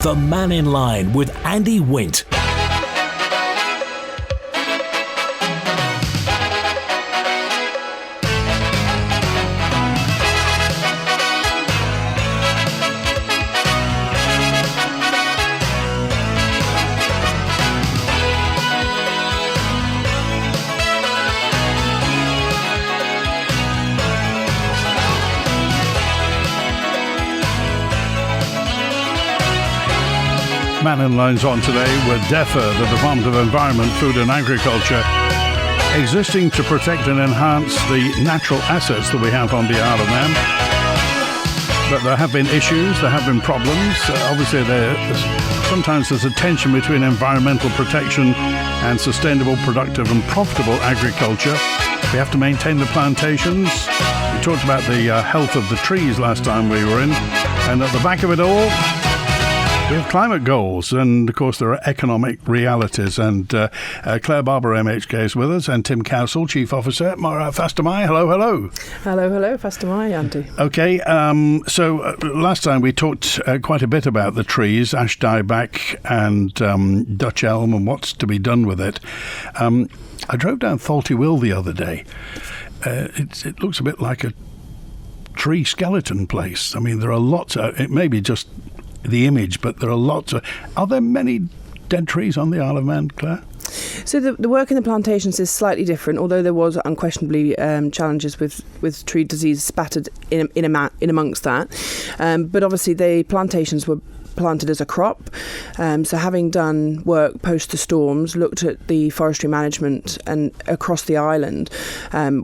The Mannin Line with Andy Wint. Mannin Line's on today with DEFA, the Department of Environment, Food and Agriculture, existing to protect and enhance the natural assets that we have on the Isle of Man. But there have been issues, there have been problems. Obviously, sometimes there's a tension between environmental protection and sustainable, productive and profitable agriculture. We have to maintain the plantations. We talked about the health of the trees last time we were in. And at the back of it all, we have climate goals, and of course there are economic realities. And Clare Barber MHK is with us, and Tim Cowsill, Chief Officer. Fastamai, hello. Hello, Fastamai, Andy. Okay, so last time we talked quite a bit about the trees, ash dieback and Dutch elm and what's to be done with it. I drove down Faulty Will the other day. It looks a bit like a tree skeleton place. I mean, there are lots of, it may be just the image, but there are lots of... Are there many dead trees on the Isle of Man, Clare? So the work in the plantations is slightly different, although there was unquestionably challenges with tree disease spattered in amongst that. But obviously the plantations were planted as a crop. So having done work post the storms, looked at the forestry management and across the island,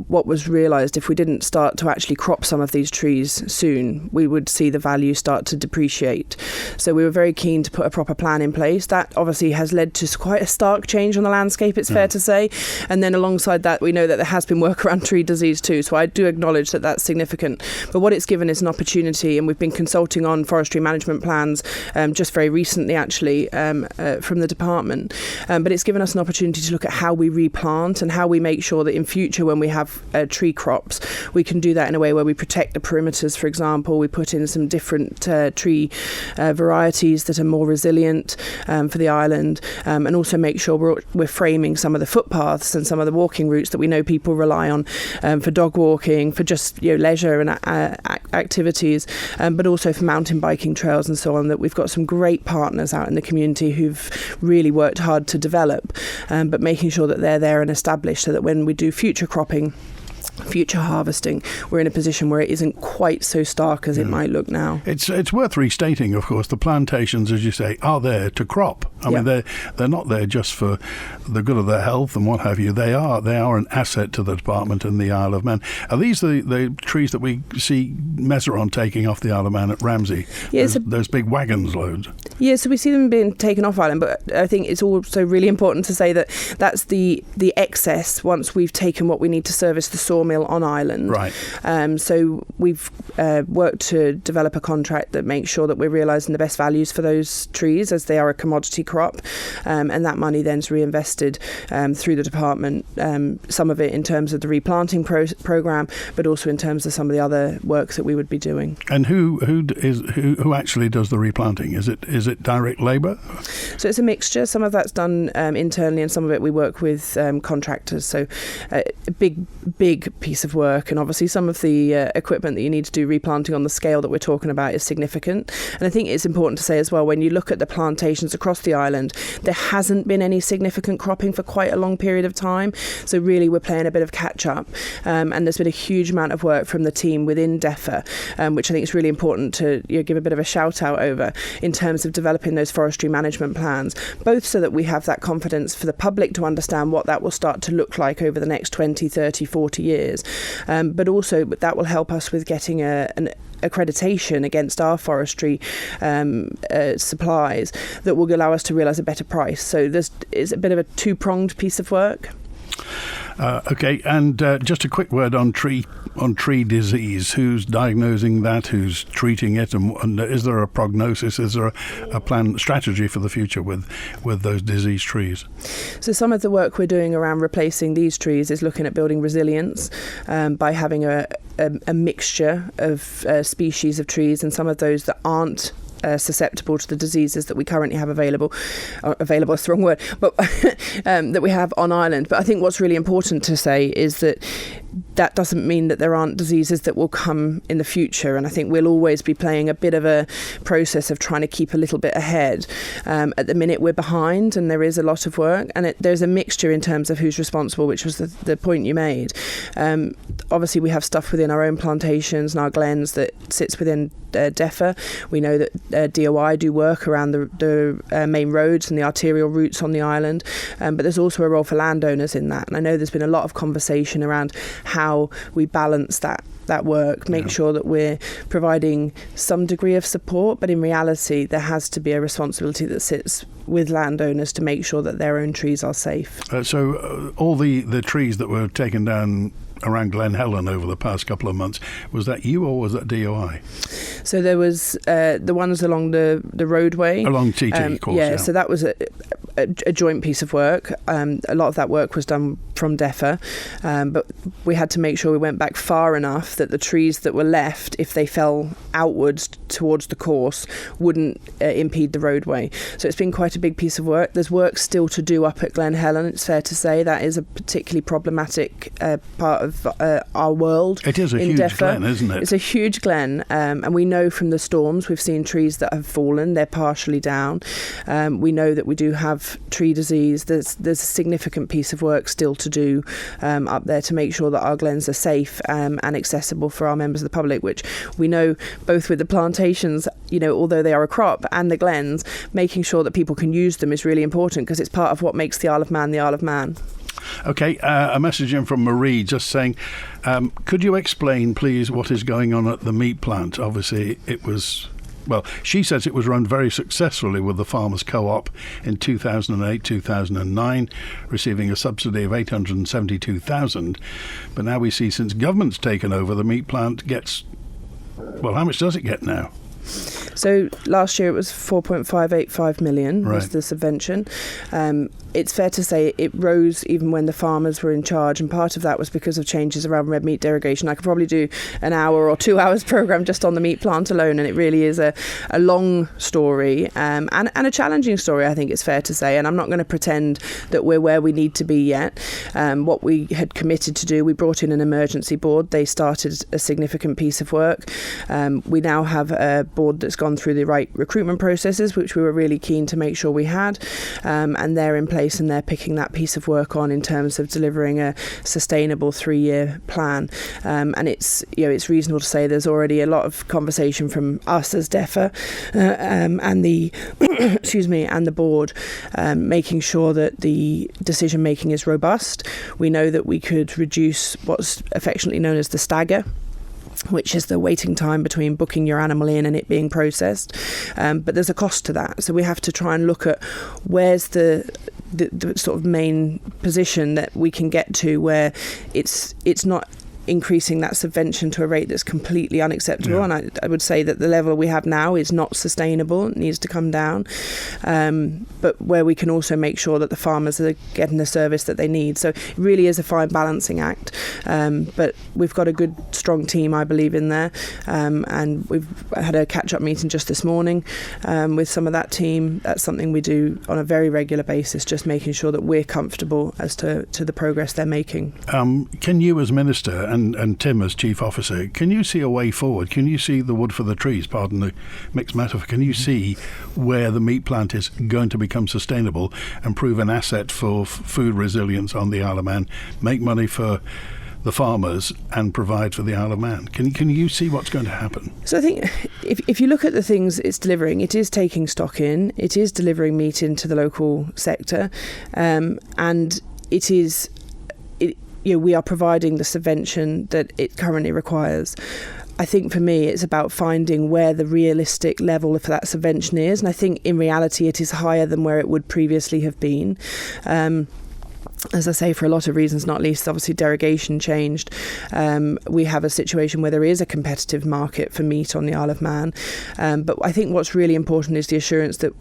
what was realised, if we didn't start to actually crop some of these trees soon, we would see the value start to depreciate. So we were very keen to put a proper plan in place. That obviously has led to quite a stark change on the landscape, it's fair to say. And then alongside that, we know that there has been work around tree disease too. So I do acknowledge that that's significant. But what it's given is an opportunity, and we've been consulting on forestry management plans just very recently, actually, from the department. But it's given us an opportunity to look at how we replant and how we make sure that in future, when we have tree crops, we can do that in a way where we protect the perimeters, for example. We put in some different tree varieties that are more resilient for the island, and also make sure we're framing some of the footpaths and some of the walking routes that we know people rely on for dog walking, for just leisure and activities, but also for mountain biking trails and so on, that we've got some great partners out in the community who've really worked hard to develop, but making sure that they're there and established so that when we do future cropping, future harvesting, we're in a position where it isn't quite so stark as it might look now. It's worth restating, of course, the plantations, as you say, are there to crop. I mean, they're not there just for the good of their health and what have you. They are an asset to the department and the Isle of Man. Are these the trees that we see Meseron taking off the Isle of Man at Ramsey? Yeah, those big wagons loads. Yeah, so we see them being taken off island, but I think it's also really important to say that that's the excess once we've taken what we need to service the sawmill on island. Right. So we've worked to develop a contract that makes sure that we're realising the best values for those trees, as they are a commodity crop, and that money then is reinvested through the department, some of it in terms of the replanting programme, but also in terms of some of the other work that we would be doing. And who actually does the replanting? Is it direct labour? So it's a mixture. Some of that's done internally, and some of it we work with contractors. So a big piece of work, and obviously some of the equipment that you need to do replanting on the scale that we're talking about is significant. And I think it's important to say as well, when you look at the plantations across the island, there hasn't been any significant cropping for quite a long period of time. So really we're playing a bit of catch up, and there's been a huge amount of work from the team within DEFA, which I think is really important to give a bit of a shout out over in terms of developing those forestry management plans, both so that we have that confidence for the public to understand what that will start to look like over the next 20, 30, 40 years, but also that will help us with getting an accreditation against our forestry supplies that will allow us to realise a better price. So this is a bit of a two-pronged piece of work. Okay, and just a quick word on tree disease. Who's diagnosing that? Who's treating it? And is there a prognosis? Is there a strategy for the future with those diseased trees? So some of the work we're doing around replacing these trees is looking at building resilience by having a mixture of species of trees, and some of those that aren't susceptible to the diseases that we currently have available is the wrong word, but that we have on island. But I think what's really important to say is that doesn't mean that there aren't diseases that will come in the future, and I think we'll always be playing a bit of a process of trying to keep a little bit ahead. At the minute we're behind, and there is a lot of work, and there's a mixture in terms of who's responsible, which was the point you made. Obviously we have stuff within our own plantations and our glens that sits within DEFA. We know that DOI do work around the main roads and the arterial routes on the island, but there's also a role for landowners in that, and I know there's been a lot of conversation around how we balance that work, make sure that we're providing some degree of support, but in reality there has to be a responsibility that sits with landowners to make sure that their own trees are safe. So all the trees that were taken down around Glen Helen over the past couple of months, was that you or was that DOI? So there was the ones along the roadway. Along TT, of course. Yeah, so that was a joint piece of work. A lot of that work was done from DEFA, but we had to make sure we went back far enough that the trees that were left, if they fell outwards towards the course, wouldn't impede the roadway. So it's been quite a big piece of work. There's work still to do up at Glen Helen, it's fair to say. That is a particularly problematic part of our world. It is a huge DEFA. glen, isn't it? It's a huge glen, and we know from the storms, we've seen trees that have fallen, they're partially down. We know that we do have tree disease. There's a significant piece of work still to do up there to make sure that our glens are safe and accessible for our members of the public, which we know both with the plantations, although they are a crop, and the glens, making sure that people can use them is really important, because it's part of what makes the Isle of Man the Isle of Man. Okay, a message in from Marie just saying, could you explain, please, what is going on at the meat plant? Obviously, she says it was run very successfully with the Farmers Co-op in 2008-2009, receiving a subsidy of $872,000. But now we see since government's taken over, the meat plant gets, how much does it get now? So last year it was 4.585 million was the subvention. It's fair to say it rose even when the farmers were in charge, and part of that was because of changes around red meat derogation. I could probably do an hour or 2 hours programme just on the meat plant alone, and it really is a long story and a challenging story, I think it's fair to say, and I'm not going to pretend that we're where we need to be yet. What we had committed to do, we brought in an emergency board. They started a significant piece of work. We now have a board that's gone through the right recruitment processes, which we were really keen to make sure we had, and they're in place and they're picking that piece of work on in terms of delivering a sustainable 3-year plan. And it's reasonable to say there's already a lot of conversation from us as DEFA and the and the board, making sure that the decision making is robust. We know that we could reduce what's affectionately known as the stagger, which is the waiting time between booking your animal in and it being processed. But there's a cost to that. So we have to try and look at where's the sort of main position that we can get to where it's not increasing that subvention to a rate that's completely unacceptable. And I would say that the level we have now is not sustainable. It needs to come down. But where we can also make sure that the farmers are getting the service that they need. So it really is a fine balancing act. But we've got a good, strong team, I believe, in there. And we've had a catch-up meeting just this morning with some of that team. That's something we do on a very regular basis, just making sure that we're comfortable as to the progress they're making. Can you, as Minister, and Tim as Chief Officer, can you see a way forward? Can you see the wood for the trees, pardon the mixed metaphor? Can you see where the meat plant is going to become sustainable and prove an asset for food resilience on the Isle of Man, make money for the farmers and provide for the Isle of Man? Can you see what's going to happen? So I think if you look at the things it's delivering, it is taking stock in, it is delivering meat into the local sector, and it is... we are providing the subvention that it currently requires. I think for me it's about finding where the realistic level for that subvention is, and I think in reality it is higher than where it would previously have been. As I say, for a lot of reasons, not least obviously derogation changed. We have a situation where there is a competitive market for meat on the Isle of Man, but I think what's really important is the assurance that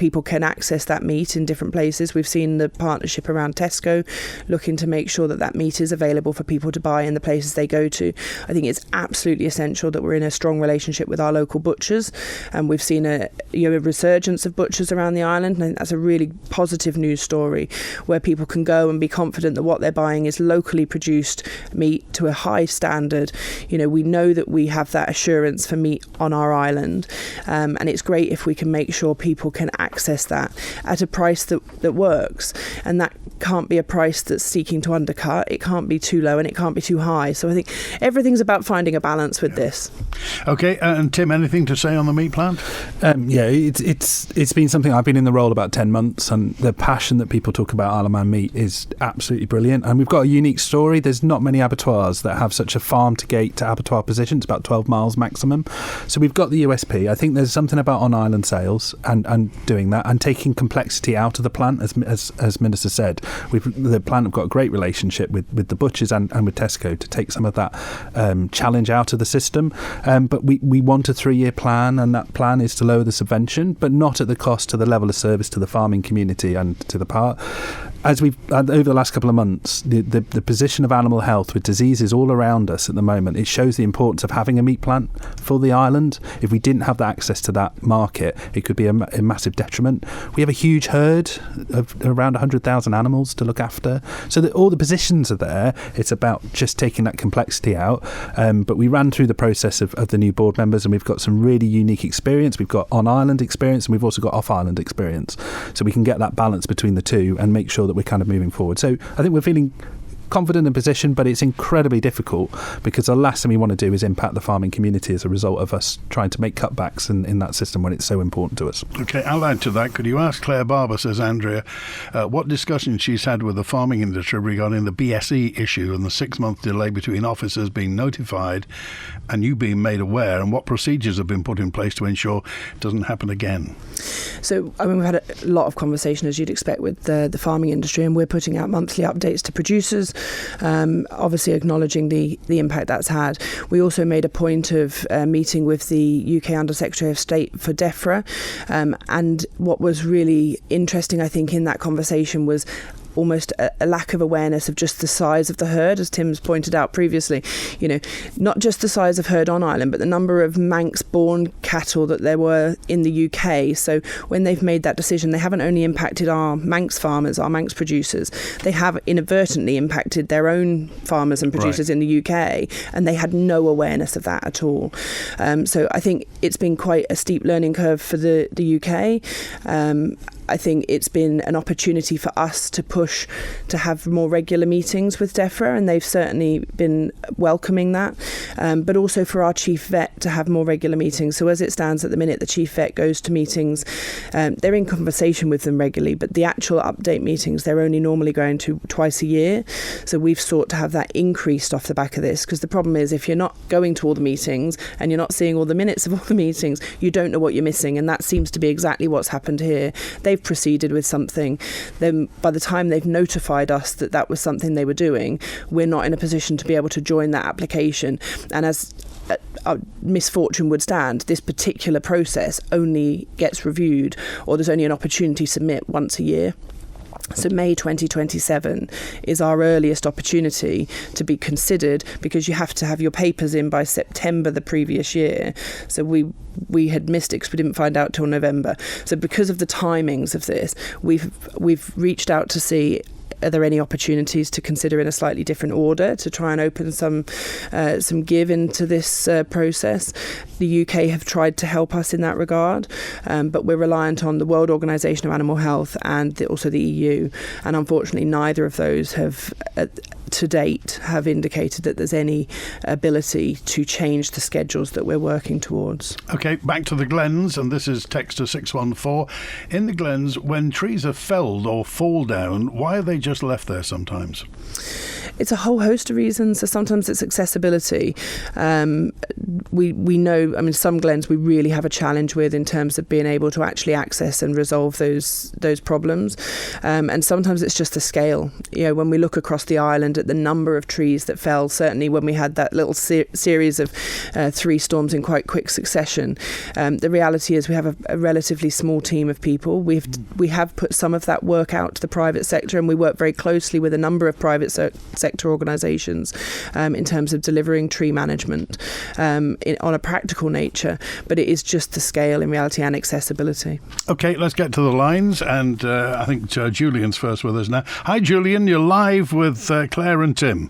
people can access that meat in different places. We've seen the partnership around Tesco looking to make sure that that meat is available for people to buy in the places they go to. I think it's absolutely essential that we're in a strong relationship with our local butchers, and we've seen a resurgence of butchers around the island, and I think that's a really positive news story where people can go and be confident that what they're buying is locally produced meat to a high standard. We know that we have that assurance for meat on our island, and it's great if we can make sure people can access that at a price that works, and that can't be a price that's seeking to undercut. It can't be too low and it can't be too high. So I think everything's about finding a balance with this. Okay, and Tim, anything to say on the meat plant? It's been something. I've been in the role about 10 months, and the passion that people talk about Isle of Man meat is absolutely brilliant. And we've got a unique story. There's not many abattoirs that have such a farm to gate to abattoir position. It's about 12 miles maximum. So we've got the USP. I think there's something about on-island sales and doing that and taking complexity out of the plant, as Minister said. The plant have got a great relationship with the butchers and with Tesco to take some of that challenge out of the system. But we want a 3-year plan, and that plan is to lower the subvention, but not at the cost to the level of service to the farming community and to the part. As we've over the last couple of months, the position of animal health with diseases all around us at the moment, it shows the importance of having a meat plant for the island. If we didn't have the access to that market, it could be a massive detriment. We have a huge herd of around 100,000 animals to look after, so that all the positions are there. It's about just taking that complexity out. But we ran through the process of the new board members, and we've got some really unique experience. We've got on-island experience, and we've also got off-island experience, so we can get that balance between the two and make sure that we're kind of moving forward. So I think we're feeling confident in position, but it's incredibly difficult because the last thing we want to do is impact the farming community as a result of us trying to make cutbacks in that system when it's so important to us. Okay, I'll add to that. Could you ask Clare Barber, says Andrea, what discussions she's had with the farming industry regarding the BSE issue and the 6-month delay between officers being notified and you being made aware, and what procedures have been put in place to ensure it doesn't happen again? So, we've had a lot of conversation, as you'd expect, with the farming industry, and we're putting out monthly updates to producers, obviously acknowledging the impact that's had. We also made a point of meeting with the UK Under Secretary of State for DEFA, and what was really interesting, I think, in that conversation was almost a lack of awareness of just the size of the herd, as Tim's pointed out previously. Not just the size of herd on island, but the number of Manx-born cattle that there were in the UK. So when they've made that decision, they haven't only impacted our Manx farmers, our Manx producers, they have inadvertently impacted their own farmers and producers in the UK, and they had no awareness of that at all. So I think it's been quite a steep learning curve for the UK. I think it's been an opportunity for us to push to have more regular meetings with DEFA, and they've certainly been welcoming that, but also for our chief vet to have more regular meetings. So as it stands at the minute, the chief vet goes to meetings, they're in conversation with them regularly, but the actual update meetings, they're only normally going to twice a year. So we've sought to have that increased off the back of this, because the problem is if you're not going to all the meetings and you're not seeing all the minutes of all the meetings, you don't know what you're missing, and that seems to be exactly what's happened here. They've proceeded with something, then by the time they've notified us that that was something they were doing, we're not in a position to be able to join that application. And as misfortune would stand, this particular process only gets reviewed, or there's only an opportunity to submit once a year. So May 2027 is our earliest opportunity to be considered, because you have to have your papers in by September the previous year. So we had missed it because we didn't find out till November. So because of the timings of this, we've reached out to see, are there any opportunities to consider in a slightly different order to try and open some give into this process. The UK have tried to help us in that regard, but we're reliant on the World Organization of Animal Health and also the EU, and unfortunately neither of those have to date have indicated that there's any ability to change the schedules that we're working towards. Okay, back to the glens, and this is text to 614. In the glens, when trees are felled or fall down, why are they just left there sometimes? It's a whole host of reasons. So sometimes it's accessibility. We know, some glens we really have a challenge with in terms of being able to actually access and resolve those problems. And sometimes it's just the scale. When we look across the island at the number of trees that fell, certainly when we had that little series of 3 storms in quite quick succession. The reality is we have a relatively small team of people. We have put some of that work out to the private sector, and we work very closely with a number of private sector organisations in terms of delivering tree management on a practical nature, but it is just the scale in reality and accessibility. Okay, let's get to the lines, and I think Julian's first with us now. Hi Julian, you're live with Clare and Tim.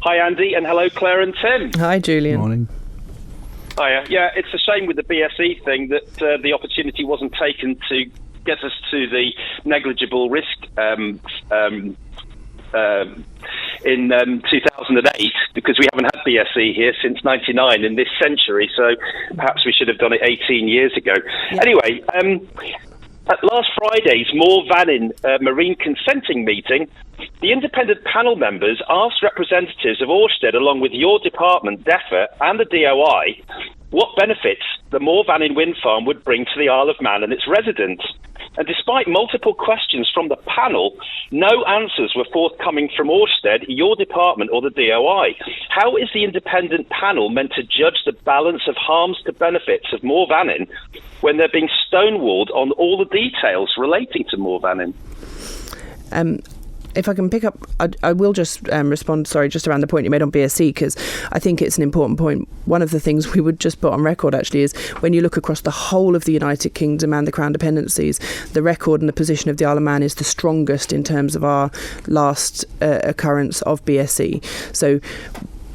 Hi Andy, and hello Clare and Tim. Hi Julian. Morning. Hiya. Yeah, it's a shame with the BSE thing that the opportunity wasn't taken to get us to the negligible risk in 2008, because we haven't had BSE here since 99 in this century, so perhaps we should have done it 18 years ago. Yeah. Anyway, at last Friday's Moore Vannin Marine Consenting meeting, the independent panel members asked representatives of Ørsted, along with your department, DEFA, and the DOI, what benefits the Moore Vannin wind farm would bring to the Isle of Man and its residents. And despite multiple questions from the panel, no answers were forthcoming from Ørsted, your department, or the DOI. How is the independent panel meant to judge the balance of harms to benefits of Moore Vannin when they're being stonewalled on all the details relating to Moore Vannin? If I can pick up, I will just respond, just around the point you made on BSE, because I think it's an important point. One of the things we would just put on record, actually, is when you look across the whole of the United Kingdom and the Crown dependencies, the record and the position of the Isle of Man is the strongest in terms of our last occurrence of BSE. So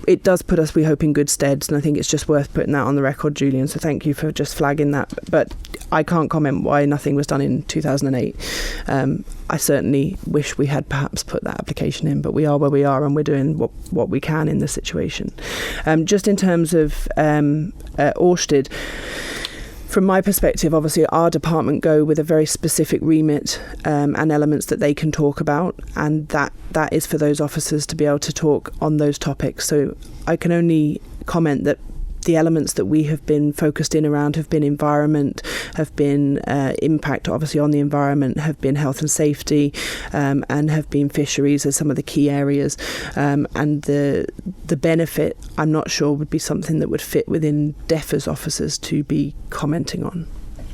it does put us, we hope, in good stead, and I think it's just worth putting that on the record, Julian, so thank you for just flagging that. But I can't comment why nothing was done in 2008. I certainly wish we had perhaps put that application in, but we are where we are, and we're doing what we can in this situation. Just in terms of Ørsted, from my perspective, obviously our department go with a very specific remit and elements that they can talk about, and that is for those officers to be able to talk on those topics. So I can only comment that the elements that we have been focused in around have been environment, have been impact obviously on the environment, have been health and safety, and have been fisheries as some of the key areas. And the benefit, I'm not sure, would be something that would fit within DEFA's officers to be commenting on.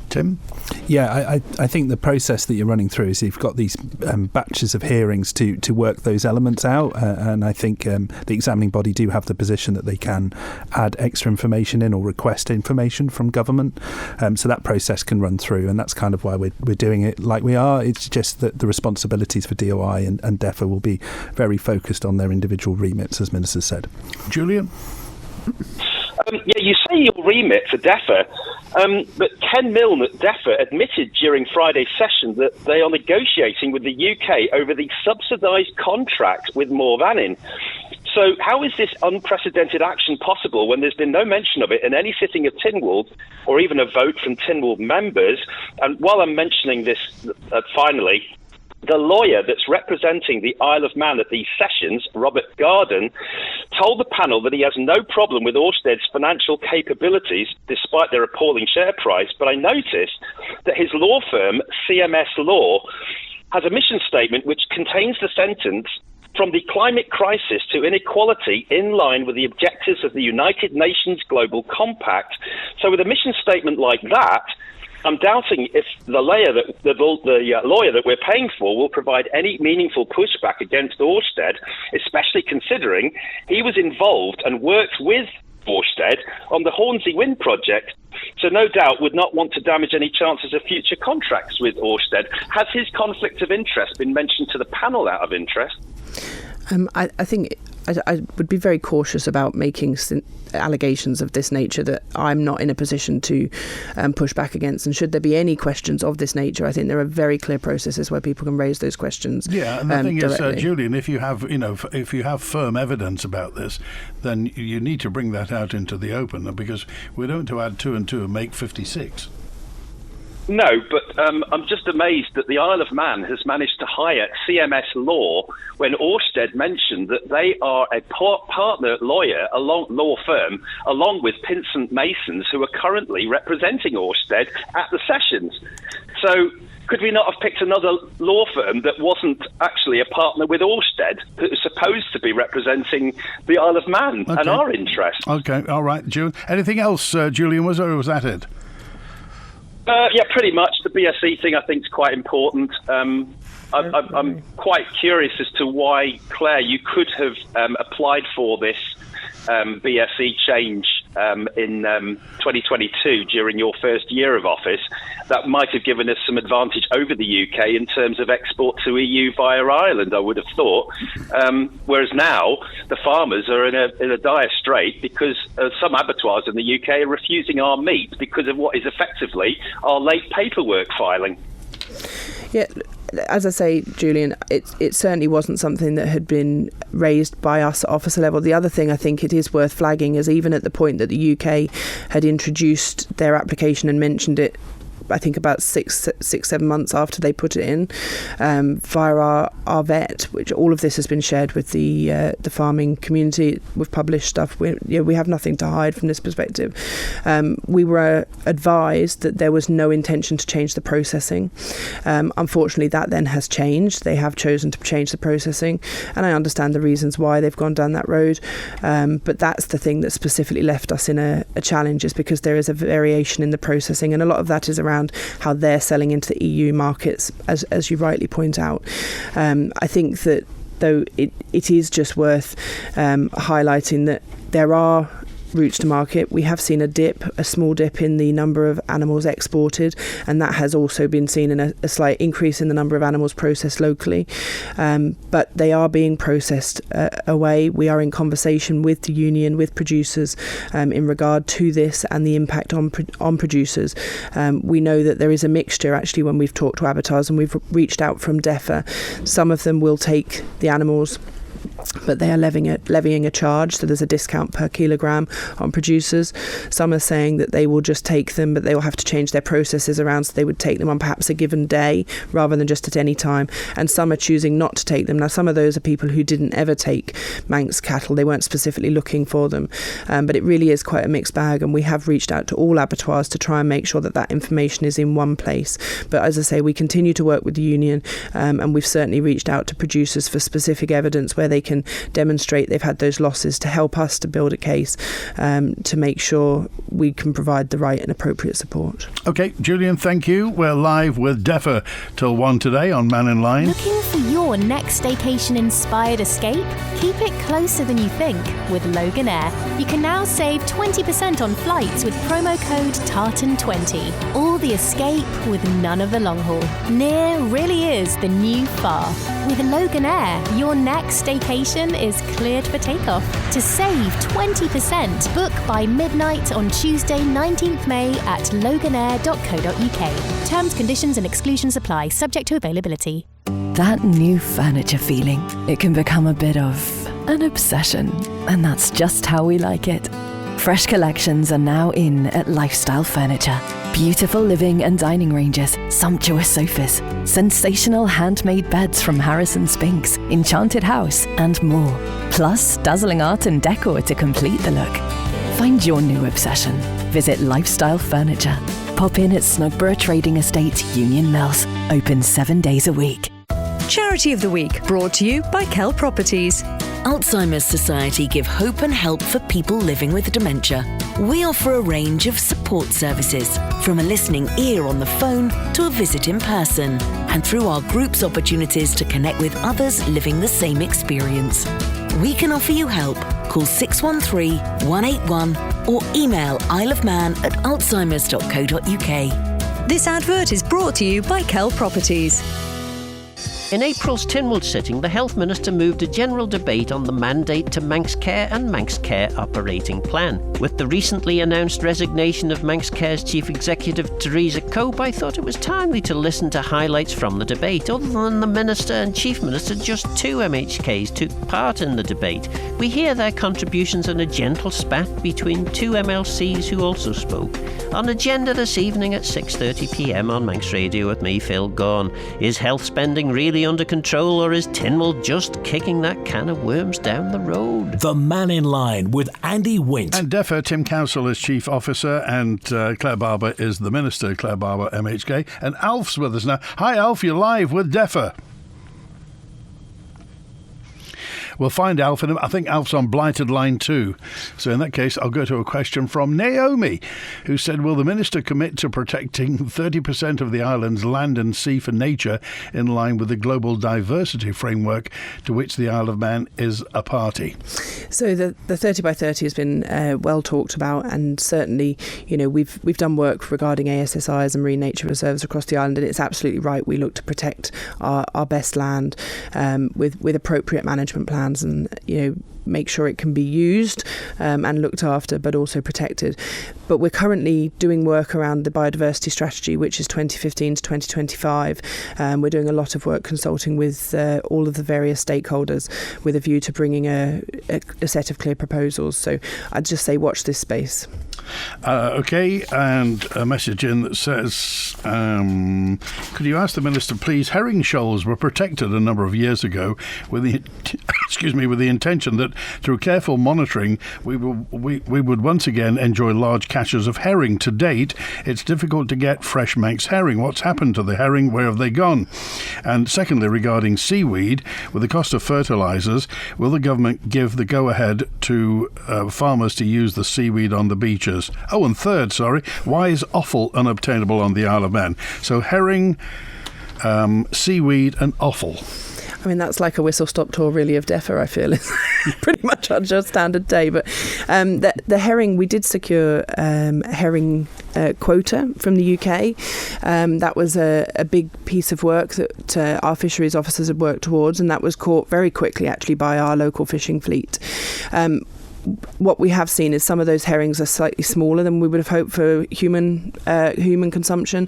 Tim? Yeah, I think the process that you're running through is you've got these batches of hearings to work those elements out, and I think the examining body do have the position that they can add extra information in or request information from government, so that process can run through, and that's kind of why we're doing it like we are. It's just that the responsibilities for DOI and DEFA will be very focused on their individual remits, as Minister said. Julian? You say your remit for DEFA, but Ken Milne at DEFA admitted during Friday's session that they are negotiating with the UK over the subsidised contract with Moore Vannin. So how is this unprecedented action possible when there's been no mention of it in any sitting of Tynwald or even a vote from Tynwald members? And while I'm mentioning this, finally, the lawyer that's representing the Isle of Man at these sessions, Robert Garden, told the panel that he has no problem with Ørsted's financial capabilities despite their appalling share price. But I noticed that his law firm, CMS Law, has a mission statement which contains the sentence, "From the climate crisis to inequality in line with the objectives of the United Nations Global Compact." So with a mission statement like that, I'm doubting if the lawyer that we're paying for will provide any meaningful pushback against Ørsted, especially considering he was involved and worked with Ørsted on the Hornsey Wind project, so no doubt would not want to damage any chances of future contracts with Ørsted. Has his conflict of interest been mentioned to the panel out of interest? I think I would be very cautious about making allegations of this nature that I'm not in a position to push back against. And should there be any questions of this nature, I think there are very clear processes where people can raise those questions. Yeah, and the thing directly. is, Julian, if you have firm evidence about this, then you need to bring that out into the open, because we don't to add 2 and 2 and make 56. No, but I'm just amazed that the Isle of Man has managed to hire CMS Law when Orsted mentioned that they are a partner law firm, along with Pinsent Masons, who are currently representing Orsted at the sessions. So could we not have picked another law firm that wasn't actually a partner with Orsted, that was supposed to be representing the Isle of Man and our interests? Okay, all right, Julian. Anything else, Julian, was that it? Yeah, pretty much. The BSE thing I think is quite important. I'm quite curious as to why, Clare, you could have applied for this BSE change in 2022 during your first year of office. That might have given us some advantage over the UK in terms of export to EU via Ireland, I would have thought. Whereas now the farmers are in a dire strait because some abattoirs in the UK are refusing our meat because of what is effectively our late paperwork filing. Yeah, as I say, Julian, it certainly wasn't something that had been raised by us at officer level. The other thing I think it is worth flagging is even at the point that the UK had introduced their application and mentioned it, I think about 6-7 months after they put it in, via our vet, which all of this has been shared with the farming community. We've published stuff. We have nothing to hide from this perspective. We were advised that there was no intention to change the processing. Unfortunately, that then has changed. They have chosen to change the processing, and I understand the reasons why they've gone down that road. But that's the thing that specifically left us in a challenge, is because there is a variation in the processing, and a lot of that is around how they're selling into the EU markets, as you rightly point out. I think that, though, it is just worth highlighting that there are routes to market. We have seen a small dip in the number of animals exported, and that has also been seen in a slight increase in the number of animals processed locally. But they are being processed away. We are in conversation with the union, with producers, in regard to this and the impact on producers. We know that there is a mixture, actually, when we've talked to abattoirs, and we've reached out from DEFA. Some of them will take the animals, but they are levying a charge, so there's a discount per kilogram on producers. Some are saying that they will just take them, but they will have to change their processes around, so they would take them on perhaps a given day rather than just at any time. And some are choosing not to take them. Now, some of those are people who didn't ever take Manx cattle. They weren't specifically looking for them. But it really is quite a mixed bag, and we have reached out to all abattoirs to try and make sure that information is in one place. But as I say, we continue to work with the union, and we've certainly reached out to producers for specific evidence where they can demonstrate they've had those losses, to help us to build a case to make sure we can provide the right and appropriate support. OK, Julian, thank you. We're live with DEFA till 1 today on Mannin Line. Looking for your next staycation-inspired escape? Keep it closer than you think with Loganair. You can now save 20% on flights with promo code TARTAN20. All the escape with none of the long haul. Near really is the new far. With Loganair, your next staycation is cleared for takeoff. To save 20%, book by midnight on Tuesday, 19th May at loganair.co.uk. Terms, conditions and exclusions apply, subject to availability. That new furniture feeling, it can become a bit of an obsession, and that's just how we like it. Fresh collections are now in at Lifestyle Furniture. Beautiful living and dining ranges, sumptuous sofas, sensational handmade beds from Harrison Spinks, Enchanted House, and more. Plus, dazzling art and decor to complete the look. Find your new obsession. Visit Lifestyle Furniture. Pop in at Snugborough Trading Estate, Union Mills. Open 7 days a week. Charity of the Week, brought to you by Kell Properties. Alzheimer's Society give hope and help for people living with dementia. We offer a range of support services, from a listening ear on the phone to a visit in person, and through our group's opportunities to connect with others living the same experience. We can offer you help. Call 613 181 or email isleofman@alzheimers.co.uk. This advert is brought to you by Kell Properties. In April's Tynwald sitting, the Health Minister moved a general debate on the mandate to Manx Care and Manx Care operating plan. With the recently announced resignation of Manx Care's Chief Executive Theresa Cope, I thought it was timely to listen to highlights from the debate. Other than the Minister and Chief Minister, just 2 MHKs took part in the debate. We hear their contributions in a gentle spat between 2 MLCs who also spoke. On agenda this evening at 6:30pm on Manx Radio with me, Phil Gaughan. Is health spending really under control, or is Tynwald just kicking that can of worms down the road? The Mannin Line with Andy Wint. And DEFA, Tim Cowsill is Chief Officer, and Clare Barber is the Minister, Clare Barber, MHK. And Alf's with us now. Hi, Alf, you're live with DEFA. We'll find Alf in a, I think Alf's on Blighted Line 2. So in that case, I'll go to a question from Naomi, who said, will the Minister commit to protecting 30% of the island's land and sea for nature in line with the global diversity framework to which the Isle of Man is a party? So the 30 by 30 has been well talked about, and certainly, you know, we've done work regarding ASSIs and marine nature reserves across the island, and it's absolutely right. We look to protect our best land with appropriate management plans, and make sure it can be used and looked after, but also protected. But we're currently doing work around the biodiversity strategy, which is 2015 to 2025. We're doing a lot of work consulting with all of the various stakeholders with a view to bringing a set of clear proposals. So I'd just say watch this space. OK, and a message in that says, could you ask the Minister, please, herring shoals were protected a number of years ago with the with the intention that through careful monitoring we would once again enjoy large catches of herring. To date, it's difficult to get fresh Manx herring. What's happened to the herring? Where have they gone? And secondly, regarding seaweed, with the cost of fertilisers, will the government give the go-ahead to farmers to use the seaweed on the beaches? Oh, and third, why is offal unobtainable on the Isle of Man? So herring, seaweed and offal. I mean, that's like a whistle-stop tour, really, of DEFA, I feel. It's pretty much our standard day. But the herring, we did secure a herring quota from the UK. That was a big piece of work that our fisheries officers had worked towards, and that was caught very quickly, actually, by our local fishing fleet. What we have seen is some of those herrings are slightly smaller than we would have hoped for human consumption.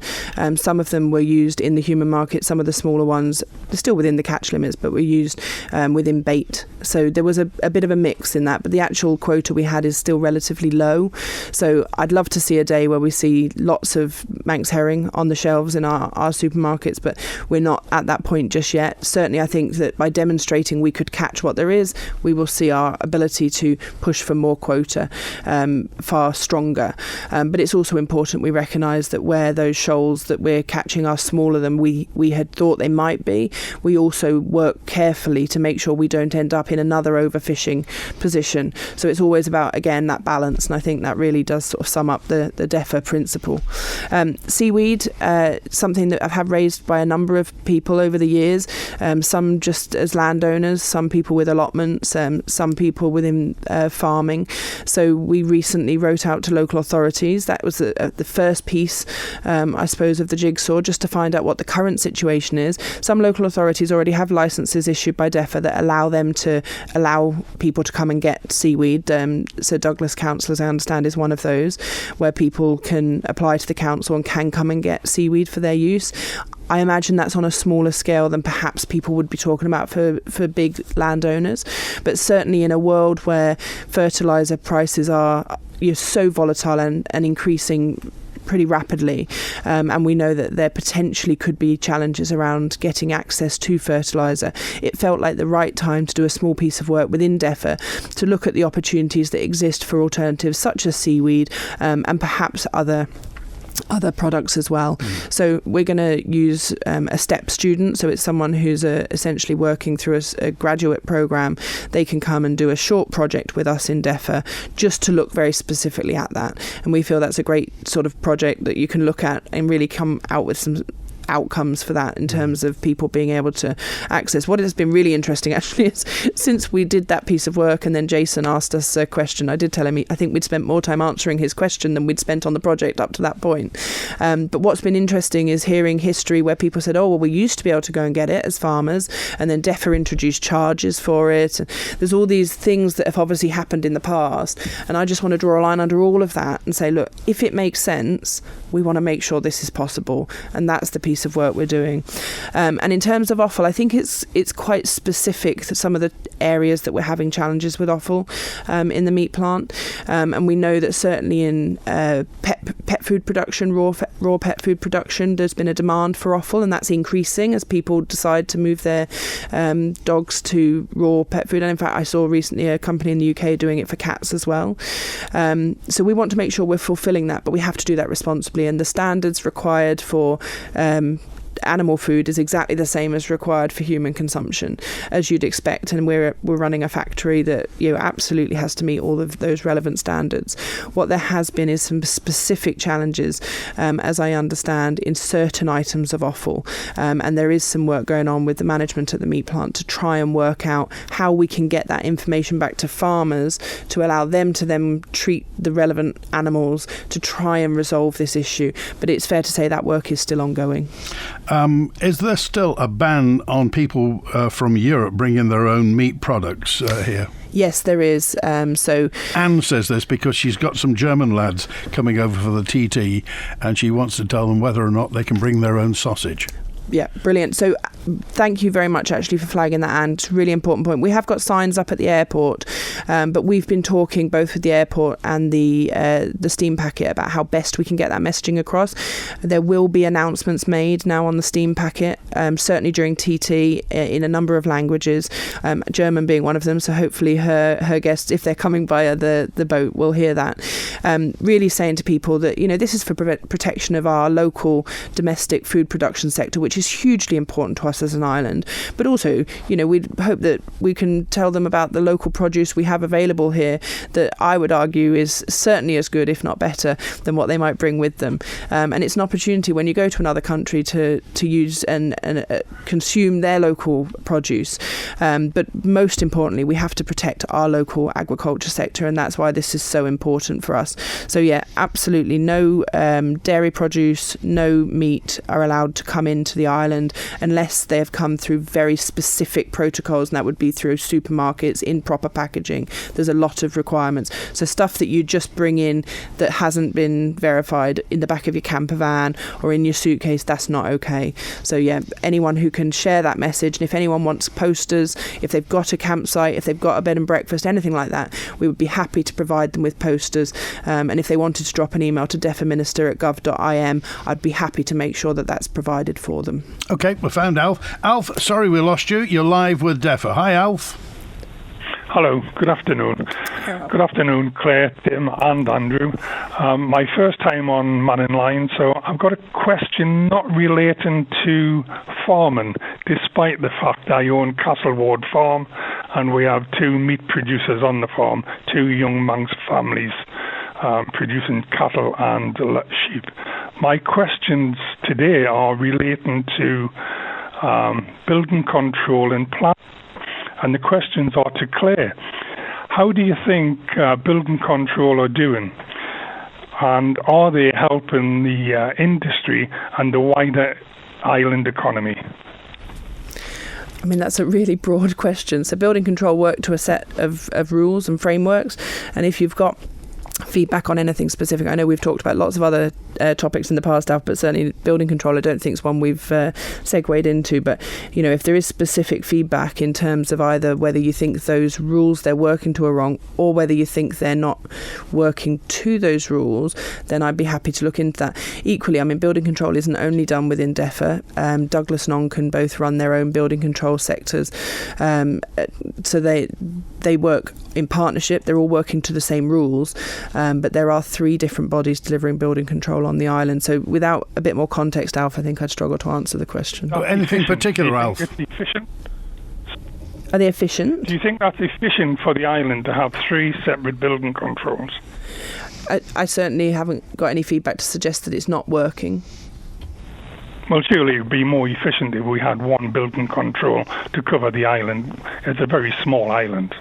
Some of them were used in the human market. Some of the smaller ones are still within the catch limits, but were used within bait. So there was a bit of a mix in that, but the actual quota we had is still relatively low. So I'd love to see a day where we see lots of Manx herring on the shelves in our supermarkets, but we're not at that point just yet. Certainly, I think that by demonstrating we could catch what there is, we will see our ability to push for more quota far stronger. But it's also important we recognise that where those shoals that we're catching are smaller than we had thought they might be, we also work carefully to make sure we don't end up in another overfishing position. So it's always about, again, that balance, and I think that really does sort of sum up the DEFA principle. Seaweed, something that I've had raised by a number of people over the years, some just as landowners, some people with allotments, some people within farming. So we recently wrote out to local authorities. That was the first piece, I suppose, of the jigsaw, just to find out what the current situation is. Some local authorities already have licences issued by DEFA that allow them to allow people to come and get seaweed. Sir Douglas Council, as I understand, is one of those, where people can apply to the council and can come and get seaweed for their use. I imagine that's on a smaller scale than perhaps people would be talking about for big landowners. But certainly in a world where fertiliser prices are so volatile and increasing pretty rapidly, and we know that there potentially could be challenges around getting access to fertiliser, it felt like the right time to do a small piece of work within DEFA to look at the opportunities that exist for alternatives such as seaweed and perhaps other products as well. So we're going to use a STEP student, so it's someone who's essentially working through a graduate programme. They can come and do a short project with us in DEFA just to look very specifically at that, and we feel that's a great sort of project that you can look at and really come out with some outcomes for that in terms of people being able to access. What has been really interesting actually is since we did that piece of work and then Jason asked us a question, I did tell him I think we'd spent more time answering his question than we'd spent on the project up to that point. But what's been interesting is hearing history where people said, oh, well, we used to be able to go and get it as farmers, and then DEFA introduced charges for it. And there's all these things that have obviously happened in the past, and I just want to draw a line under all of that and say, look, if it makes sense, we want to make sure this is possible, and that's the piece of work we're doing. And in terms of offal, I think it's quite specific to some of the areas that we're having challenges with offal in the meat plant, and we know that certainly in pet food production, raw pet food production, there's been a demand for offal, and that's increasing as people decide to move their dogs to raw pet food. And in fact, I saw recently a company in the UK doing it for cats as well. So we want to make sure we're fulfilling that, but we have to do that responsibly, and the standards required for animal food is exactly the same as required for human consumption, as you'd expect, and we're running a factory that absolutely has to meet all of those relevant standards. What there has been is some specific challenges, as I understand, in certain items of offal, and there is some work going on with the management at the meat plant to try and work out how we can get that information back to farmers to allow them to then treat the relevant animals to try and resolve this issue. But it's fair to say that work is still ongoing. Is there still a ban on people from Europe bringing their own meat products here? Yes, there is. So Anne says this because she's got some German lads coming over for the TT, and she wants to tell them whether or not they can bring their own sausage. Yeah, brilliant. So thank you very much actually for flagging that, and really important point. We have got signs up at the airport, but we've been talking both with the airport and the steam packet about how best we can get that messaging across. There will be announcements made now on the steam packet, certainly during TT in a number of languages, German being one of them. So hopefully her guests, if they're coming via the boat, will hear that. Really saying to people that this is for protection of our local domestic food production sector, which is hugely important to us as an island, but also we'd hope that we can tell them about the local produce we have available here that I would argue is certainly as good, if not better, than what they might bring with them, and it's an opportunity when you go to another country to use and consume their local produce, but most importantly we have to protect our local agriculture sector, and that's why this is so important for us. So yeah, absolutely no dairy produce, no meat are allowed to come into the island unless they have come through very specific protocols, and that would be through supermarkets in proper packaging. There's a lot of requirements. So stuff that you just bring in that hasn't been verified in the back of your camper van or in your suitcase, that's not okay. So yeah, anyone who can share that message, and if anyone wants posters, if they've got a campsite, if they've got a bed and breakfast, anything like that, we would be happy to provide them with posters, and if they wanted to drop an email to defaminister@gov.im, I'd be happy to make sure that that's provided for them. Okay, we found Alf. Alf, sorry we lost you. You're live with DEFA. Hi, Alf. Hello, good afternoon. Good afternoon, Claire, Tim and Andrew. My first time on Mannin Line, so I've got a question not relating to farming, despite the fact I own Cowsill farm and we have 2 meat producers on the farm, 2 young Manx families producing cattle and sheep. My questions today are relating to building control and plan. And the questions are to Clare. How do you think building control are doing? And are they helping the industry and the wider island economy? I mean, that's a really broad question. So building control work to a set of rules and frameworks. And if you've got feedback on anything specific, I know we've talked about lots of other topics in the past, Alf, but certainly building control I don't think is one we've segued into. But if there is specific feedback in terms of either whether you think those rules they're working to are wrong, or whether you think they're not working to those rules, then I'd be happy to look into that. Equally, I mean, building control isn't only done within DEFA. Douglas and Onken both run their own building control sectors, so they work in partnership. They're all working to the same rules, but there are 3 different bodies delivering building control on the island. So without a bit more context, Alf, I think I'd struggle to answer the question. Anything particular, Alf? Efficient? Are they efficient? Do you think that's efficient for the island to have 3 separate building controls? I certainly haven't got any feedback to suggest that it's not working. Well, surely it would be more efficient if we had one building control to cover the island. It's a very small island.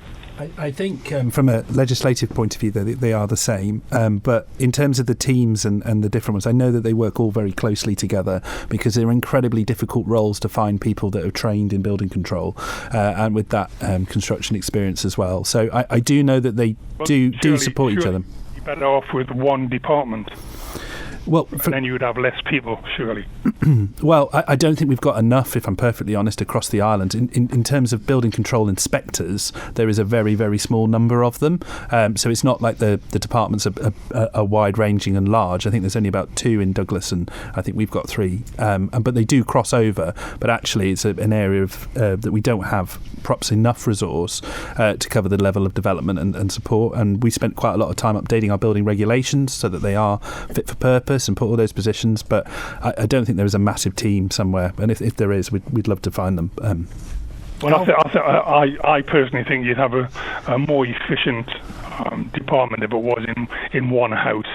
I think from a legislative point of view, they are the same. But in terms of the teams and the different ones, I know that they work all very closely together because they're incredibly difficult roles to find people that are trained in building control and with that construction experience as well. So I do know that they do support each other. You're better off with one department. Well, and then you would have less people, surely. Well, I don't think we've got enough, if I'm perfectly honest, across the island. In terms of building control inspectors, there is a very, very small number of them. So it's not like the departments are wide-ranging and large. I think there's only about 2 in Douglas, and I think we've got 3. But they do cross over. But actually, it's an area of that we don't have perhaps enough resource to cover the level of development and support. And we spent quite a lot of time updating our building regulations so that they are fit for purpose and put all those positions, but I don't think there is a massive team somewhere, and if there is, we'd love to find them. Well, I personally think you'd have a more efficient department if it was in one house.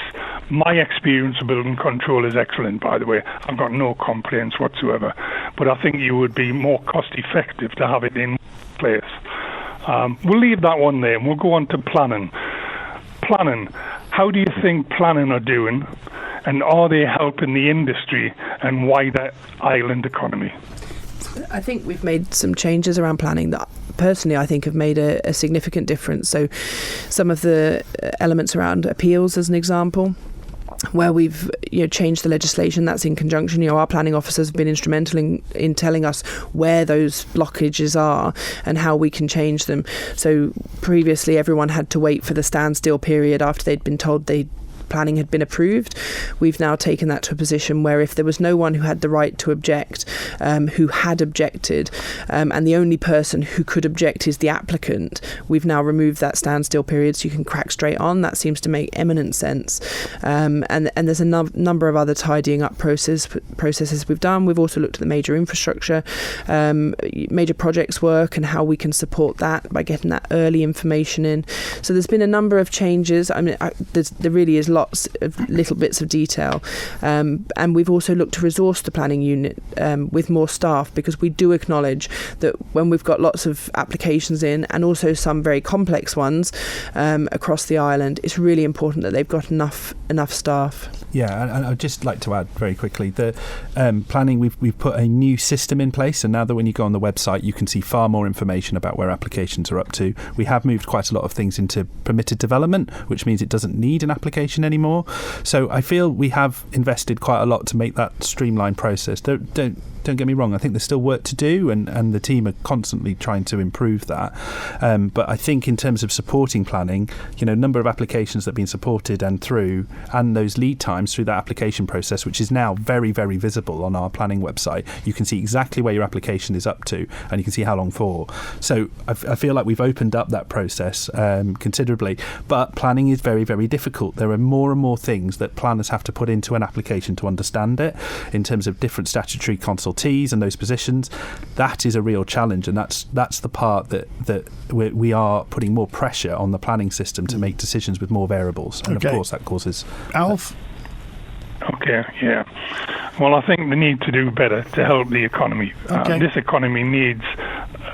My experience of building control is excellent, by the way. I've got no complaints whatsoever, but I think you would be more cost effective to have it in one place. We'll leave that one there and we'll go on to planning. How do you think planning are doing? And are they helping the industry and wider island economy? I think we've made some changes around planning that personally I think have made a significant difference. So some of the elements around appeals, as an example, where we've changed the legislation, that's in conjunction. Our planning officers have been instrumental in telling us where those blockages are and how we can change them. So previously everyone had to wait for the standstill period after they'd been told planning had been approved. We've now taken that to a position where if there was no one who had the right to object, who had objected, and the only person who could object is the applicant, we've now removed that standstill period so you can crack straight on. That seems to make eminent sense. And there's a number of other tidying up processes we've done. We've also looked at the major infrastructure, major projects work and how we can support that by getting that early information in. So there's been a number of changes. I mean, there really is lots of little bits of detail, and we've also looked to resource the planning unit with more staff, because we do acknowledge that when we've got lots of applications in and also some very complex ones across the island, it's really important that they've got enough staff. Yeah, and I'd just like to add very quickly, the planning, we've put a new system in place, and now that when you go on the website you can see far more information about where applications are up to. We have moved quite a lot of things into permitted development, which means it doesn't need an application anymore. So I feel we have invested quite a lot to make that streamlined process. Don't get me wrong, I think there's still work to do, and the team are constantly trying to improve that. But I think in terms of supporting planning, number of applications that have been supported and those lead times through that application process, which is now very, very visible on our planning website. You can see exactly where your application is up to, and you can see how long for. So I feel like we've opened up that process considerably, but planning is very, very difficult. There are more and more things that planners have to put into an application to understand it, in terms of different statutory consultations and those positions. That is a real challenge, and that's the part that we are putting more pressure on the planning system to make decisions with more variables, and of course that causes Alf. Okay, yeah. Well, I think they need to do better to help the economy. This economy needs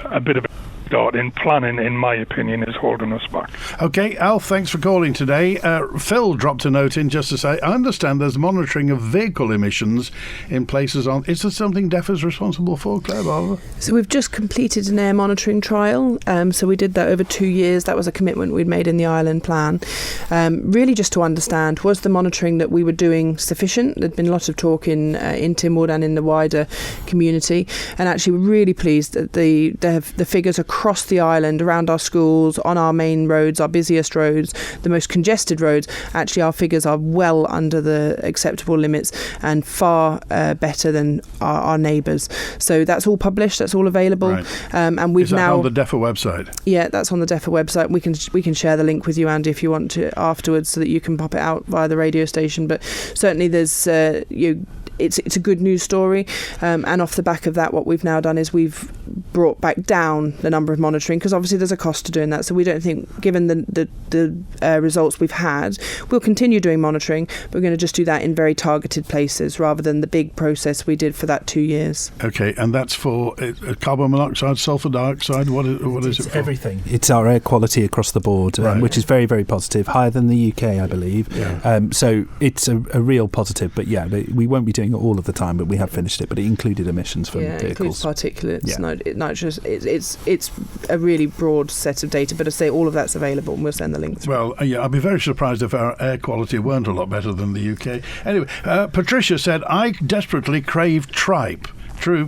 a bit of a start in planning, in my opinion, is holding us back. Okay, Alf, thanks for calling today. Phil dropped a note in just to say, I understand there's monitoring of vehicle emissions in places on... Is this something DEFA is responsible for, Clare, Barber? So we've just completed an air monitoring trial. So we did that over 2 years. That was a commitment we'd made in the island plan. Really just to understand, was the monitoring that we were doing sufficient? There'd been a lot of talk in Tynwald and in the wider community. And actually we're really pleased that the figures across the island, around our schools, on our main roads, our busiest roads, the most congested roads, actually our figures are well under the acceptable limits and far better than our neighbours. So that's all published, that's all available. Right. And we've Is that now on the DEFA website? Yeah, that's on the DEFA website. We can share the link with you, Andy, if you want to afterwards, so that you can pop it out via the radio station. But certainly there's it's a good news story. And off the back of that, what we've now done is we've brought back down the number of monitoring, because obviously there's a cost to doing that. So we don't think, given the results we've had, we'll continue doing monitoring, but we're going to just do that in very targeted places rather than the big process we did for that 2 years. Okay, and that's for carbon monoxide, sulfur dioxide. What is it for? Everything. It's our air quality across the board, which is very, very positive, higher than the UK, I believe. Yeah. So it's a real positive. But yeah, we won't be doing it all of the time, but we have finished it. But it included emissions from vehicles. It includes particulates, nitrous. It's a really broad set of data, but I say all of that's available, and we'll send the link through. Well, I'd be very surprised if our air quality weren't a lot better than the UK. Anyway, Patricia said, I desperately crave tripe. True,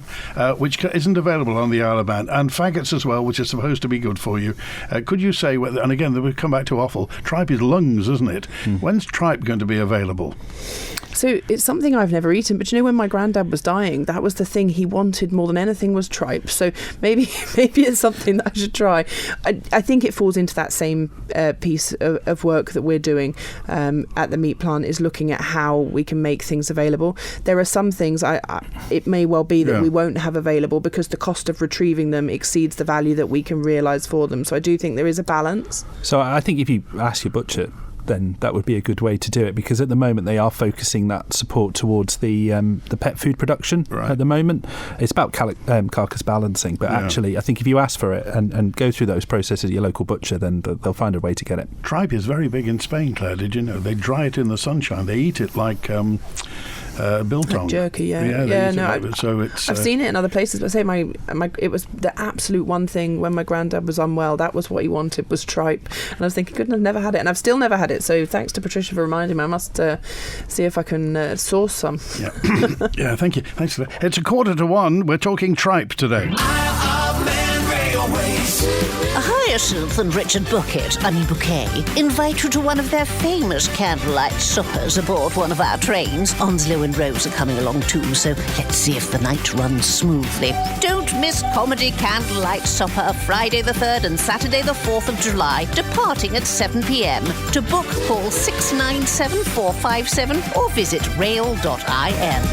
which isn't available on the Isle of Man, and faggots as well, which is supposed to be good for you. Could you say whether, and again, we'll come back to offal, tripe is lungs, isn't it? When's tripe going to be available? So it's something I've never eaten, but when my granddad was dying, that was the thing he wanted more than anything was tripe. So maybe it's something that I should try. I think it falls into that same piece of work that we're doing at the meat plant, is looking at how we can make things available. There are some things it may well be that we won't have available because the cost of retrieving them exceeds the value that we can realise for them. So I do think there is a balance. So I think if you ask your butcher, then that would be a good way to do it, because at the moment they are focusing that support towards the pet food production at the moment. It's about carcass balancing, but actually I think if you ask for it and go through those processes at your local butcher, then they'll find a way to get it. Tripe is very big in Spain, Claire, did you know? They dry it in the sunshine. They eat it like biltong. Like jerky, so it's, I've seen it in other places, but I say it was the absolute one thing when my granddad was unwell. That was what he wanted, was tripe, and I was thinking, goodness, I've never had it, and I've still never had it. So thanks to Patricia for reminding me. I must see if I can source some. Yeah, yeah. Thank you. Thanks for that. It's 1:45. We're talking tripe today. Hyacinth and Richard Bucket, Bouquet, invite you to one of their famous candlelight suppers aboard one of our trains. Onslow and Rose are coming along too, so let's see if the night runs smoothly. Don't miss Comedy Candlelight Supper, Friday the 3rd and Saturday the 4th of July, departing at 7 p.m. To book, call 697 457 or visit rail.im.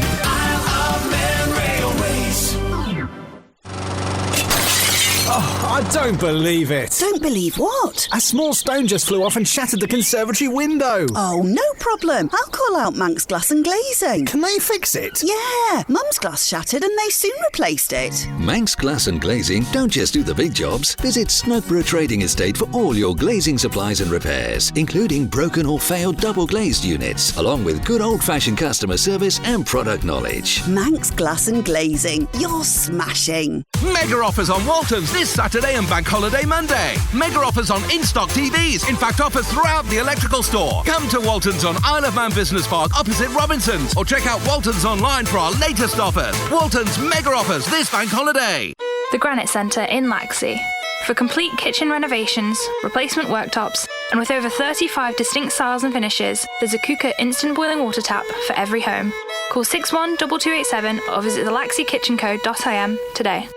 Oh, I don't believe it. Don't believe what? A small stone just flew off and shattered the conservatory window. Oh, no problem. I'll call out Manx Glass and Glazing. Can they fix it? Yeah, Mum's glass shattered and they soon replaced it. Manx Glass and Glazing don't just do the big jobs. Visit Snokeborough Trading Estate for all your glazing supplies and repairs, including broken or failed double glazed units, along with good old-fashioned customer service and product knowledge. Manx Glass and Glazing. You're smashing. Mega offers on Waltons this Saturday and Bank Holiday Monday. Mega offers on in-stock TVs. In fact, offers throughout the electrical store. Come to Waltons on Isle of Man Business Park opposite Robinson's, or check out Waltons online for our latest offers. Waltons Mega offers this Bank Holiday. The Granite Centre in Laxey. For complete kitchen renovations, replacement worktops, and with over 35 distinct styles and finishes, there's a Kuka instant boiling water tap for every home. Call 612287 or visit thelaxeykitchencode.im today.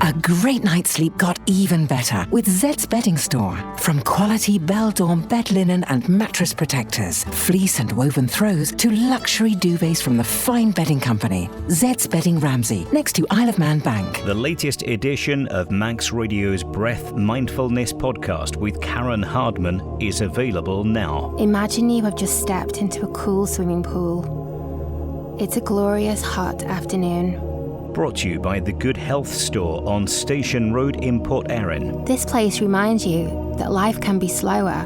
A great night's sleep got even better with Zed's Bedding Store. From quality Bell-Dorm bed linen and mattress protectors, fleece and woven throws, to luxury duvets from the fine bedding company. Zed's Bedding Ramsey, next to Isle of Man Bank. The latest edition of Manx Radio's Breath Mindfulness podcast with Karen Hardman is available now. Imagine you have just stepped into a cool swimming pool. It's a glorious hot afternoon. Brought to you by the Good Health Store on Station Road in Port Erin. This place reminds you that life can be slower,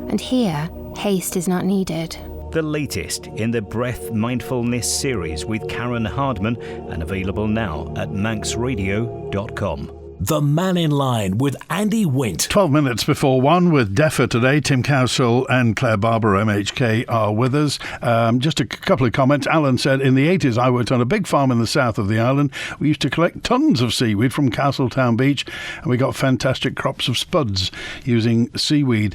and here, haste is not needed. The latest in the Breath Mindfulness series with Karen Hardman, and available now at manxradio.com. The Mannin Line with Andy Wint. 12 minutes before 1 with DEFA today. Tim Cowsill and Clare Barber, MHK, are with us. Just a couple of comments. Alan said, in the 80s, I worked on a big farm in the south of the island. We used to collect tons of seaweed from Castletown Beach, and we got fantastic crops of spuds using seaweed.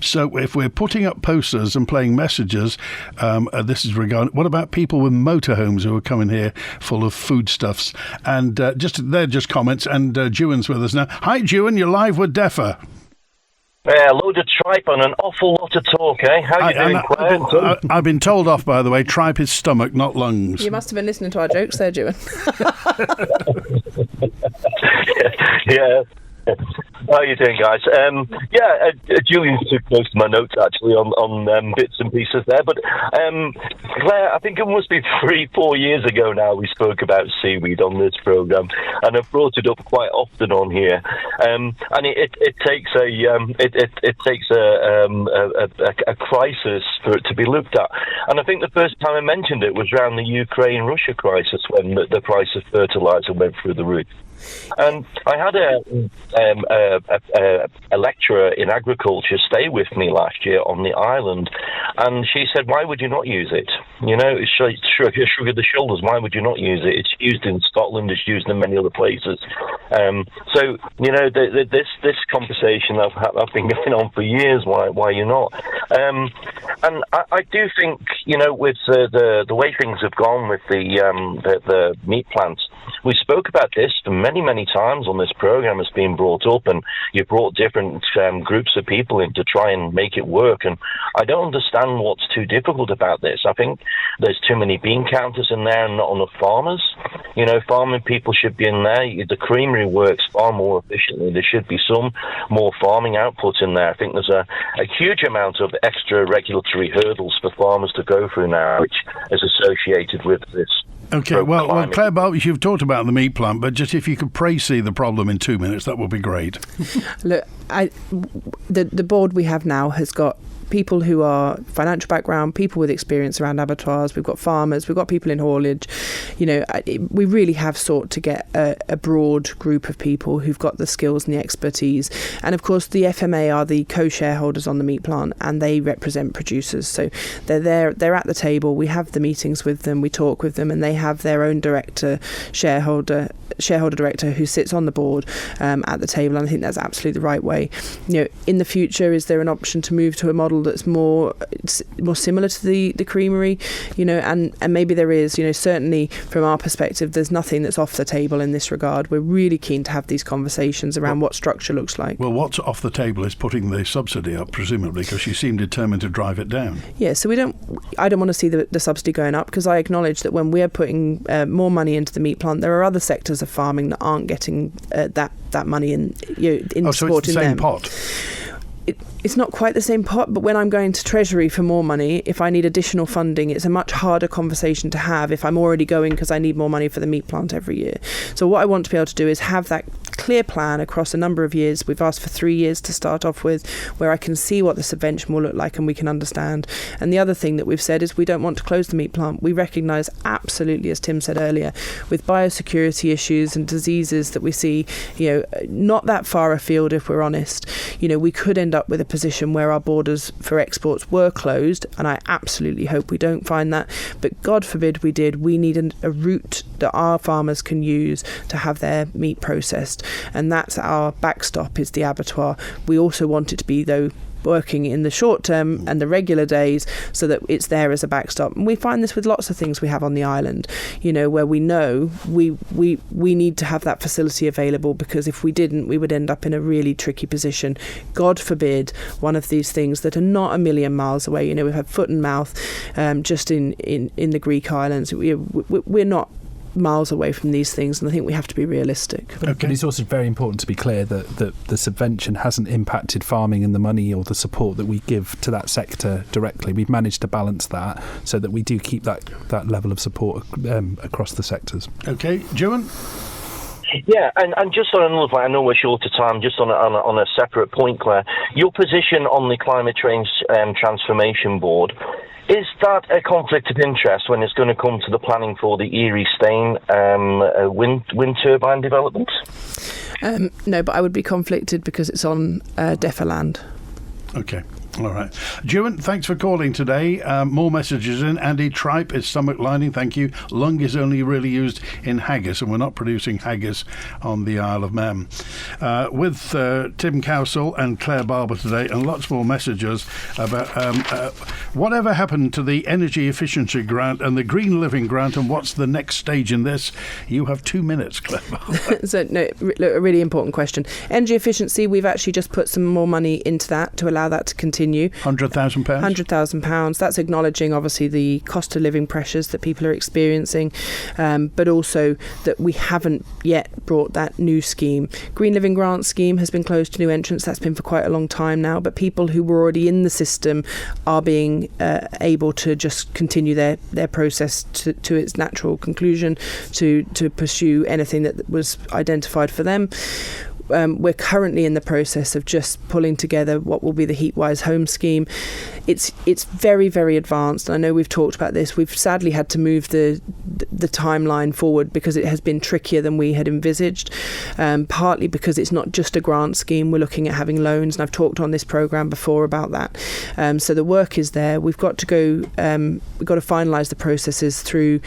So if we're putting up posters and playing messages, this is regarding, what about people with motorhomes who are coming here full of foodstuffs? And they're just comments. And Juan's with us now. Hi, Juan, you're live with DEFA. Load of tripe and an awful lot of talk, eh? How you doing, Claire? I've been told off, by the way, tripe is stomach, not lungs. You must have been listening to our jokes there, Ewan. Yeah. How are you doing, guys? Julian's too close to my notes, actually, on bits and pieces there. But, Claire, I think it must be 3-4 years ago now we spoke about seaweed on this programme, and I've brought it up quite often on here. And it takes a crisis for it to be looked at. And I think the first time I mentioned it was around the Ukraine-Russia crisis, when the price of fertiliser went through the roof. And I had a lecturer in agriculture stay with me last year on the island, and she said, "Why would you not use it? You know, it's shrug the shoulders. Why would you not use it? It's used in Scotland. It's used in many other places." So you know, this conversation I've been going on for years. Why you not? And I do think, you know, with the way things have gone with the meat plants, we spoke about this for many times on this program. It's been brought up, and you brought different groups of people in to try and make it work. And I don't understand what's too difficult about this. I think there's too many bean counters in there and not enough farmers. You know, farming people should be in there. The creamery works far more efficiently. There should be some more farming output in there. I think there's a huge amount of extra regulatory hurdles for farmers to go through now, which is associated with this. Okay, well, Claire Barber, you've talked about the meat plant, but just if you could précis the problem in 2 minutes, that would be great. Look, the board we have now has got people who are financial background, people with experience around abattoirs. We've got farmers, we've got people in haulage. You know, we really have sought to get a broad group of people who've got the skills and the expertise. And of course, the FMA are the co-shareholders on the meat plant, and they represent producers. So they're there, they're at the table. We have the meetings with them, we talk with them, and they have their own shareholder director who sits on the board at the table, and I think that's absolutely the right way. You know, in the future, is there an option to move to a model that's more similar to the creamery? You know, and maybe there is. You know, certainly from our perspective, there's nothing that's off the table in this regard. We're really keen to have these conversations around what structure looks like. Well, what's off the table is putting the subsidy up, presumably, because you seem determined to drive it down. Yeah, so I don't want to see the subsidy going up, because I acknowledge that when we're putting more money into the meat plant, there are other sectors of farming that aren't getting that money in supporting them. So it's the same pot. It's not quite the same pot, but when I'm going to Treasury for more money, if I need additional funding, it's a much harder conversation to have if I'm already going because I need more money for the meat plant every year. So what I want to be able to do is have that clear plan across a number of years. We've asked for 3 years to start off with, where I can see what the subvention will look like and we can understand. And the other thing that we've said is we don't want to close the meat plant. We recognise absolutely, as Tim said earlier, with biosecurity issues and diseases that we see, you know, not that far afield, if we're honest. You know, we could end up with a position where our borders for exports were closed, and I absolutely hope we don't find that, but God forbid we did. We need a route that our farmers can use to have their meat processed, and that's our backstop, is the abattoir. We also want it to be, though, working in the short term and the regular days, so that it's there as a backstop. And we find this with lots of things we have on the island, you know, where we know we need to have that facility available, because if we didn't, we would end up in a really tricky position. God forbid one of these things that are not a million miles away. You know, we've had foot and mouth just in the Greek islands. We're not miles away from these things, and I think we have to be realistic. But it's also very important to be clear that the subvention hasn't impacted farming and the money or the support that we give to that sector directly. We've managed to balance that so that we do keep that level of support across the sectors. Okay, Joan? Yeah, and just on another point, I know we're short of time, just on a separate point, Claire, your position on the Climate Change Transformation Board, is that a conflict of interest when it's going to come to the planning for the Erie Staine wind turbine development? No, but I would be conflicted because it's on DEFA land. Okay. All right. Jewin, thanks for calling today. More messages in. Andy, tripe is stomach lining, thank you. Lung is only really used in haggis, and we're not producing haggis on the Isle of Man. With Tim Cowsill and Clare Barber today, and lots more messages about whatever happened to the energy efficiency grant and the green living grant, and what's the next stage in this? You have 2 minutes, Clare Barber. So, no, a really important question. Energy efficiency, we've actually just put some more money into that to allow that to continue. £100,000? £100,000. That's acknowledging, obviously, the cost of living pressures that people are experiencing, but also that we haven't yet brought that new scheme. Green Living Grant scheme has been closed to new entrants. That's been for quite a long time now, but people who were already in the system are being able to just continue their process to its natural conclusion, to pursue anything that was identified for them. We're currently in the process of just pulling together what will be the Heatwise Home Scheme. It's very, very advanced. I know we've talked about this. We've sadly had to move the timeline forward because it has been trickier than we had envisaged, partly because it's not just a grant scheme. We're looking at having loans, and I've talked on this programme before about that. So the work is there. We've got to go. We've got to finalise the processes through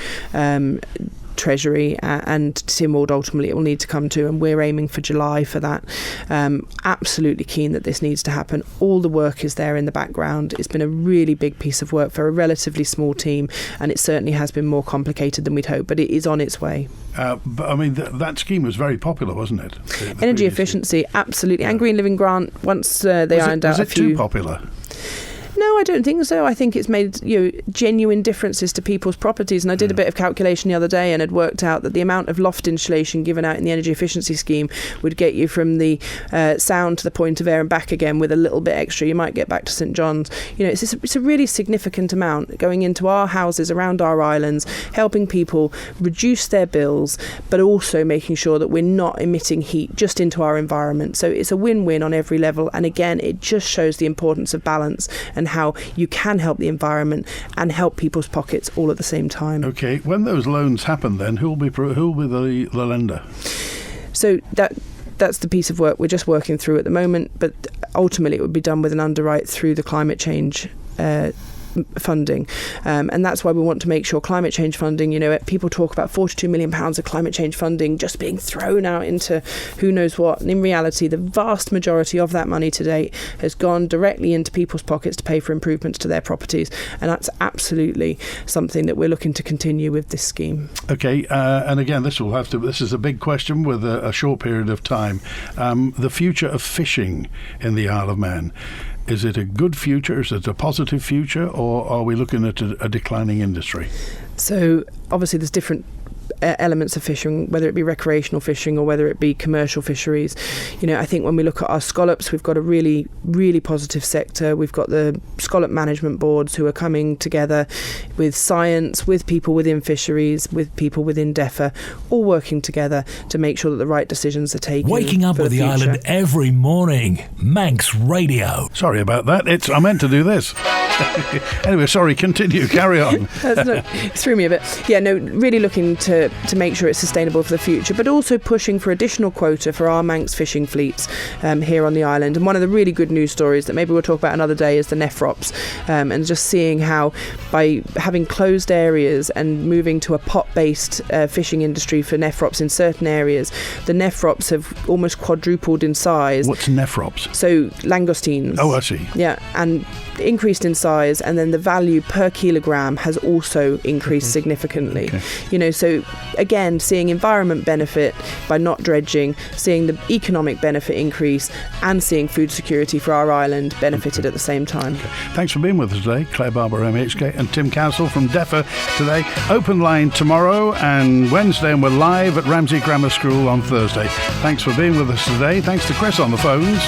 Treasury and Tynwald. Ultimately it will need to come to, and we're aiming for July for that. Absolutely keen that this needs to happen. All the work is there in the background. It's been a really big piece of work for a relatively small team, and it certainly has been more complicated than we'd hoped, but it is on its way. But I mean, that scheme was very popular, wasn't it? The energy efficiency, absolutely. And Green Living Grant, once they ironed out a few... Was it too popular? No, I don't think so. I think it's made genuine differences to people's properties. And I did a bit of calculation the other day and had worked out that the amount of loft insulation given out in the energy efficiency scheme would get you from the Sound to the Point of Ayre and back again with a little bit extra. You might get back to St John's. It's a really significant amount going into our houses around our islands, helping people reduce their bills, but also making sure that we're not emitting heat just into our environment. So it's a win-win on every level. And again, it just shows the importance of balance and how you can help the environment and help people's pockets all at the same time. Okay, when those loans happen, then who'll be the lender? So that's the piece of work we're just working through at the moment, but ultimately it would be done with an underwrite through the climate change funding, and that's why we want to make sure climate change funding, people talk about £42 million of climate change funding just being thrown out into who knows what, and in reality the vast majority of that money to date has gone directly into people's pockets to pay for improvements to their properties, and that's absolutely something that we're looking to continue with this scheme. Okay, and again this is a big question with a short period of time. The future of fishing in the Isle of Man. Is it a good future? Is it a positive future? Or are we looking at a declining industry? So obviously there's different elements of fishing, whether it be recreational fishing or whether it be commercial fisheries. I think when we look at our scallops, we've got a really, really positive sector. We've got the scallop management boards who are coming together with science, with people within fisheries, with people within DEFA, all working together to make sure that the right decisions are taken. Waking up with the island every morning. Manx Radio. Sorry about that. I meant to do this. Anyway, sorry, continue, carry on. It threw me a bit. Yeah, no, really looking to make sure it's sustainable for the future, but also pushing for additional quota for our Manx fishing fleets here on the island. And one of the really good news stories that maybe we'll talk about another day is the nephrops, and just seeing how by having closed areas and moving to a pot-based fishing industry for nephrops in certain areas, the nephrops have almost quadrupled in size. What's nephrops? So langoustines. Oh, I see. Yeah, and increased in size, and then the value per kilogram has also increased significantly. Okay. So again, seeing environment benefit by not dredging, seeing the economic benefit increase, and seeing food security for our island benefited at the same time. Okay. Thanks for being with us today, Clare Barber, MHK, and Tim Cowsill from DEFA today. Open line tomorrow and Wednesday, and we're live at Ramsey Grammar School on Thursday. Thanks for being with us today. Thanks to Chris on the phones.